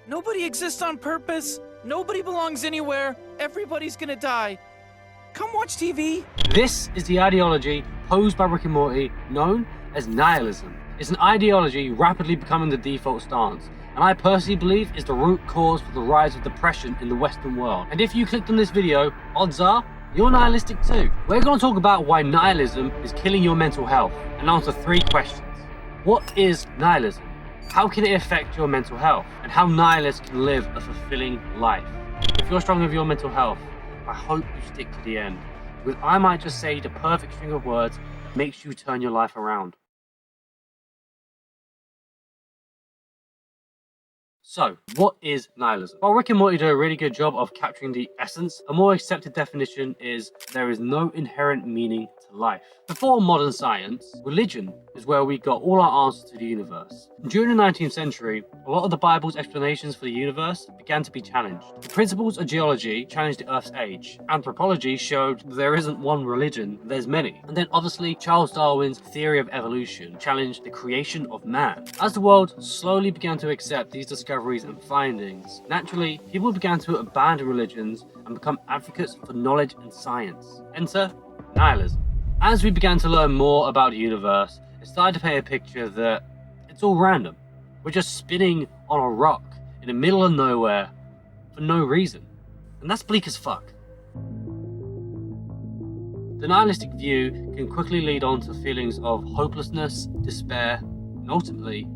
Nobody exists on purpose. Nobody belongs anywhere. Everybody's gonna die. Come watch TV. This is the ideology posed by Rick and Morty known as nihilism. It's an ideology rapidly becoming the default stance, and I personally believe is the root cause for the rise of depression in the Western world. And if you clicked on this video, odds are you're nihilistic too. We're going to talk about why nihilism is killing your mental health and answer 3 questions. What is nihilism? How can it affect your mental health? And how nihilists can live a fulfilling life? If you're struggling with your mental health, I hope you stick to the end, because I might just say the perfect string of words that makes you turn your life around. So, what is nihilism? While Rick and Morty do a really good job of capturing the essence, a more accepted definition is there is no inherent meaning to life. Before modern science, religion is where we got all our answers to the universe. During the 19th century, a lot of the Bible's explanations for the universe began to be challenged. The principles of geology challenged the Earth's age. Anthropology showed there isn't one religion, there's many. And then obviously Charles Darwin's theory of evolution challenged the creation of man. As the world slowly began to accept these discoveries and findings, naturally people began to abandon religions and become advocates for knowledge and science. Enter nihilism. As we began to learn more about the universe, it started to paint a picture that it's all random. We're just spinning on a rock in the middle of nowhere for no reason. And that's bleak as fuck. The nihilistic view can quickly lead on to feelings of hopelessness, despair, and ultimately,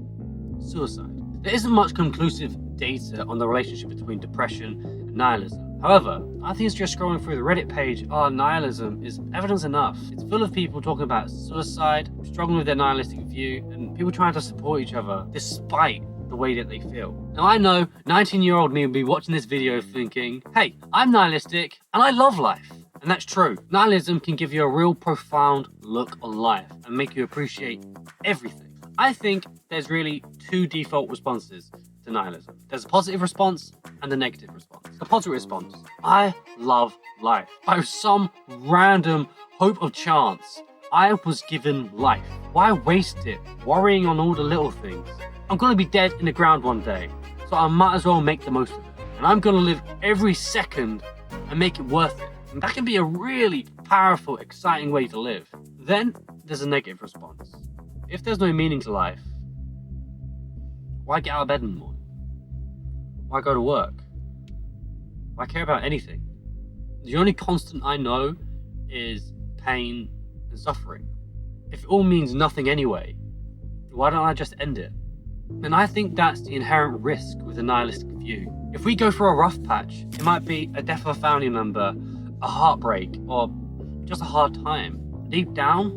suicide. There isn't much conclusive data on the relationship between depression and nihilism. However, I think it's just scrolling through the Reddit page, nihilism is evidence enough. It's full of people talking about suicide, struggling with their nihilistic view, and people trying to support each other despite the way that they feel. Now I know 19-year-old me will be watching this video thinking, hey, I'm nihilistic and I love life. And that's true. Nihilism can give you a real profound look on life and make you appreciate everything. I think there's really 2 default responses to nihilism. There's a positive response and a negative response. The positive response: I love life. By some random hope of chance, I was given life. Why waste it worrying on all the little things? I'm gonna be dead in the ground one day, so I might as well make the most of it. And I'm gonna live every second and make it worth it. And that can be a really powerful, exciting way to live. Then there's a negative response. If there's no meaning to life, why get out of bed in the morning? Why go to work? Why care about anything? The only constant I know is pain and suffering. If it all means nothing anyway, why don't I just end it? And I think that's the inherent risk with a nihilistic view. If we go through a rough patch, it might be a death of a family member, a heartbreak, or just a hard time. Deep down,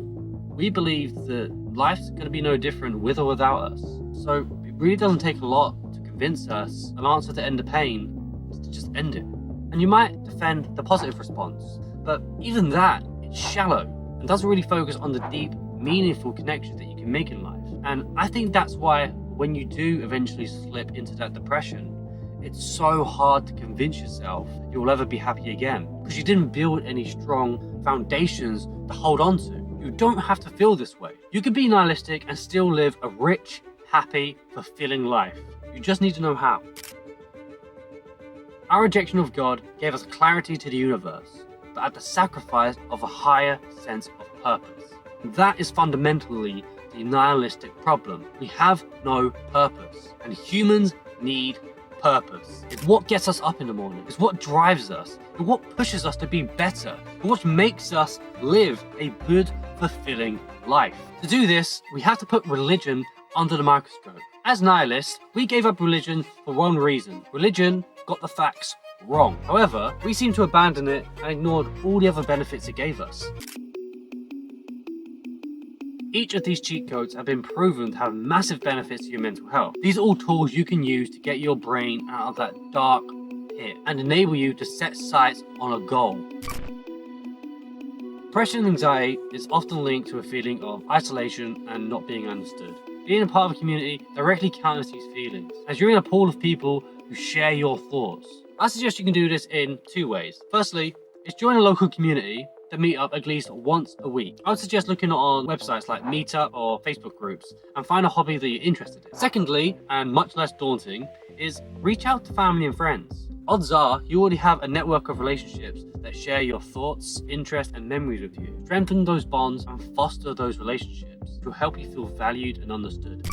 we believe that life's going to be no different with or without us. So it really doesn't take a lot to convince us an answer to end the pain is to just end it. And you might defend the positive response, but even that, it's shallow and doesn't really focus on the deep, meaningful connections that you can make in life. And I think that's why when you do eventually slip into that depression, it's so hard to convince yourself you'll ever be happy again, because you didn't build any strong foundations to hold on to. You don't have to feel this way. You can be nihilistic and still live a rich, happy, fulfilling life. You just need to know how. Our rejection of God gave us clarity to the universe, but at the sacrifice of a higher sense of purpose. And that is fundamentally the nihilistic problem. We have no purpose, and humans need purpose. It's what gets us up in the morning. It's what drives us. It's what pushes us to be better. It's what makes us live a good, fulfilling life. To do this, we have to put religion under the microscope. As nihilists, we gave up religion for one reason. Religion got the facts wrong. However, we seem to abandon it and ignored all the other benefits it gave us. Each of these cheat codes have been proven to have massive benefits to your mental health. These are all tools you can use to get your brain out of that dark pit and enable you to set sights on a goal. Depression and anxiety is often linked to a feeling of isolation and not being understood. Being a part of a community directly counters these feelings, as you're in a pool of people who share your thoughts. I suggest you can do this in 2 ways. Firstly, is join a local community that meet up at least once a week. I would suggest looking on websites like Meetup or Facebook groups and find a hobby that you're interested in. Secondly, and much less daunting, is reach out to family and friends. Odds are you already have a network of relationships that share your thoughts, interests, and memories with you. Strengthen those bonds and foster those relationships, which will help you feel valued and understood.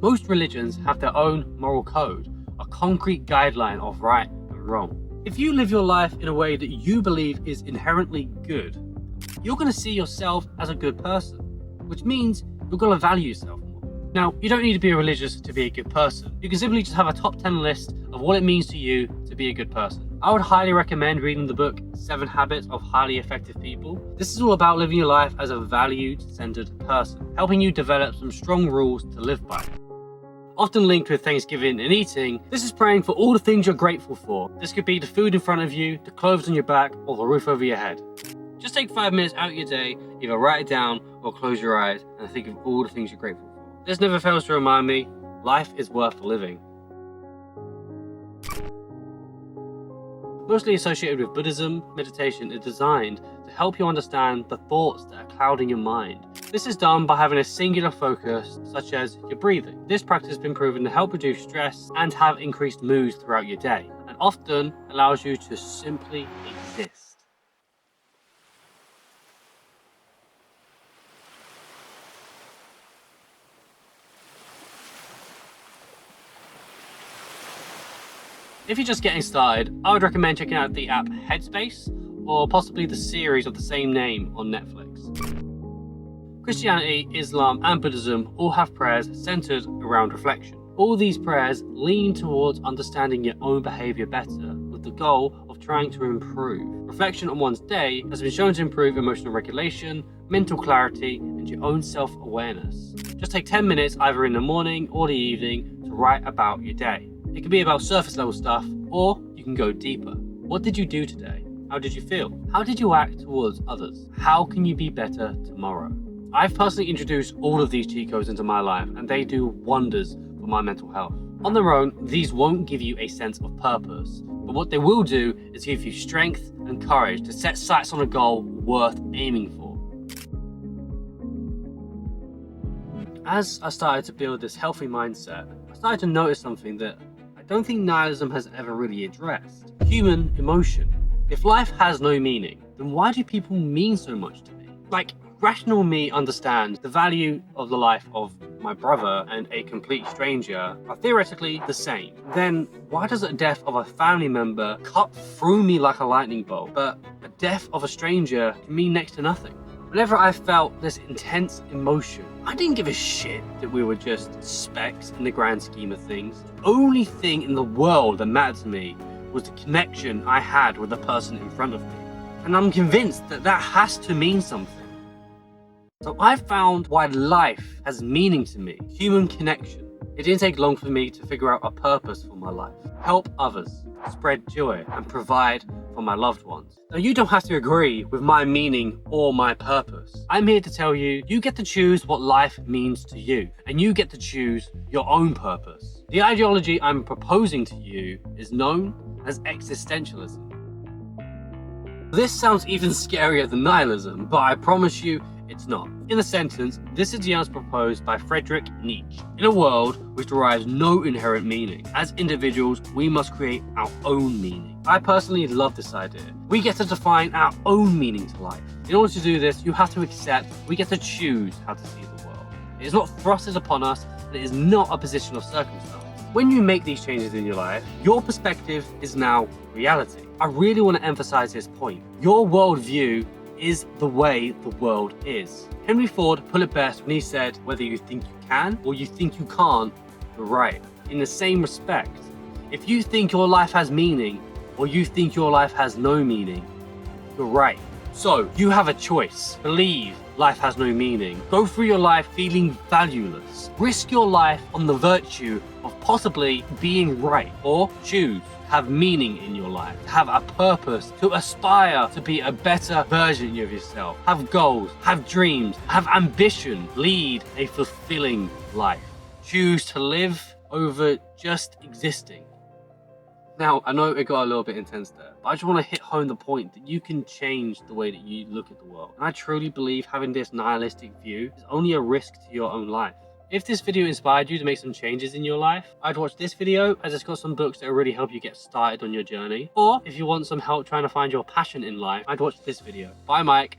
Most religions have their own moral code, a concrete guideline of right and wrong. If you live your life in a way that you believe is inherently good, you're going to see yourself as a good person, which means you're going to value yourself more. Now, you don't need to be religious to be a good person. You can simply just have a top 10 list of what it means to you to be a good person. I would highly recommend reading the book 7 Habits of Highly Effective People. This is all about living your life as a valued-centered person, helping you develop some strong rules to live by. Often linked with Thanksgiving and eating, this is praying for all the things you're grateful for. This could be the food in front of you, the clothes on your back, or the roof over your head. Just take 5 minutes out of your day, either write it down or close your eyes and think of all the things you're grateful for. This never fails to remind me, life is worth living. Mostly associated with Buddhism, meditation is designed to help you understand the thoughts that are clouding your mind. This is done by having a singular focus, such as your breathing. This practice has been proven to help reduce stress and have increased moods throughout your day, and often allows you to simply exist. If you're just getting started, I would recommend checking out the app Headspace, or possibly the series of the same name on Netflix. Christianity, Islam, and Buddhism all have prayers centered around reflection. All these prayers lean towards understanding your own behavior better, with the goal of trying to improve. Reflection on one's day has been shown to improve emotional regulation, mental clarity, and your own self-awareness. Just take 10 minutes either in the morning or the evening to write about your day. It can be about surface level stuff, or you can go deeper. What did you do today? How did you feel? How did you act towards others? How can you be better tomorrow? I've personally introduced all of these cheat codes into my life, and they do wonders for my mental health. On their own, these won't give you a sense of purpose, but what they will do is give you strength and courage to set sights on a goal worth aiming for. As I started to build this healthy mindset, I started to notice something that I don't think nihilism has ever really addressed. Human emotion. If life has no meaning, then why do people mean so much to me? Like, rational me understands the value of the life of my brother and a complete stranger are theoretically the same. Then why does a death of a family member cut through me like a lightning bolt, but a death of a stranger can mean next to nothing? Whenever I felt this intense emotion, I didn't give a shit that we were just specks in the grand scheme of things. The only thing in the world that mattered to me was the connection I had with the person in front of me. And I'm convinced that that has to mean something. So I found why life has meaning to me, human connection. It didn't take long for me to figure out a purpose for my life. Help others, spread joy, and provide for my loved ones. Now, you don't have to agree with my meaning or my purpose. I'm here to tell you, you get to choose what life means to you, and you get to choose your own purpose. The ideology I'm proposing to you is known as Existentialism. This sounds even scarier than nihilism, but I promise you, it's not. In a sentence, this is the answer proposed by Friedrich Nietzsche. In a world which derives no inherent meaning, as individuals, we must create our own meaning. I personally love this idea. We get to define our own meaning to life. In order to do this, you have to accept we get to choose how to see the world. It is not thrusted upon us, and it is not a position of circumstance. When you make these changes in your life, your perspective is now reality. I really want to emphasize this point. Your worldview is the way the world is. Henry Ford put it best when he said, whether you think you can or you think you can't, you're right. In the same respect, if you think your life has meaning or you think your life has no meaning, you're right. So you have a choice. Believe life has no meaning. Go through your life feeling valueless. Risk your life on the virtue of possibly being right, or choose have meaning in your life, have a purpose, to aspire to be a better version of yourself, have goals, have dreams, have ambition, lead a fulfilling life. Choose to live over just existing. Now, I know it got a little bit intense there, but I just want to hit home the point that you can change the way that you look at the world. And I truly believe having this nihilistic view is only a risk to your own life. If this video inspired you to make some changes in your life, I'd watch this video as it's got some books that will really help you get started on your journey. Or if you want some help trying to find your passion in life, I'd watch this video. Bye, Mike.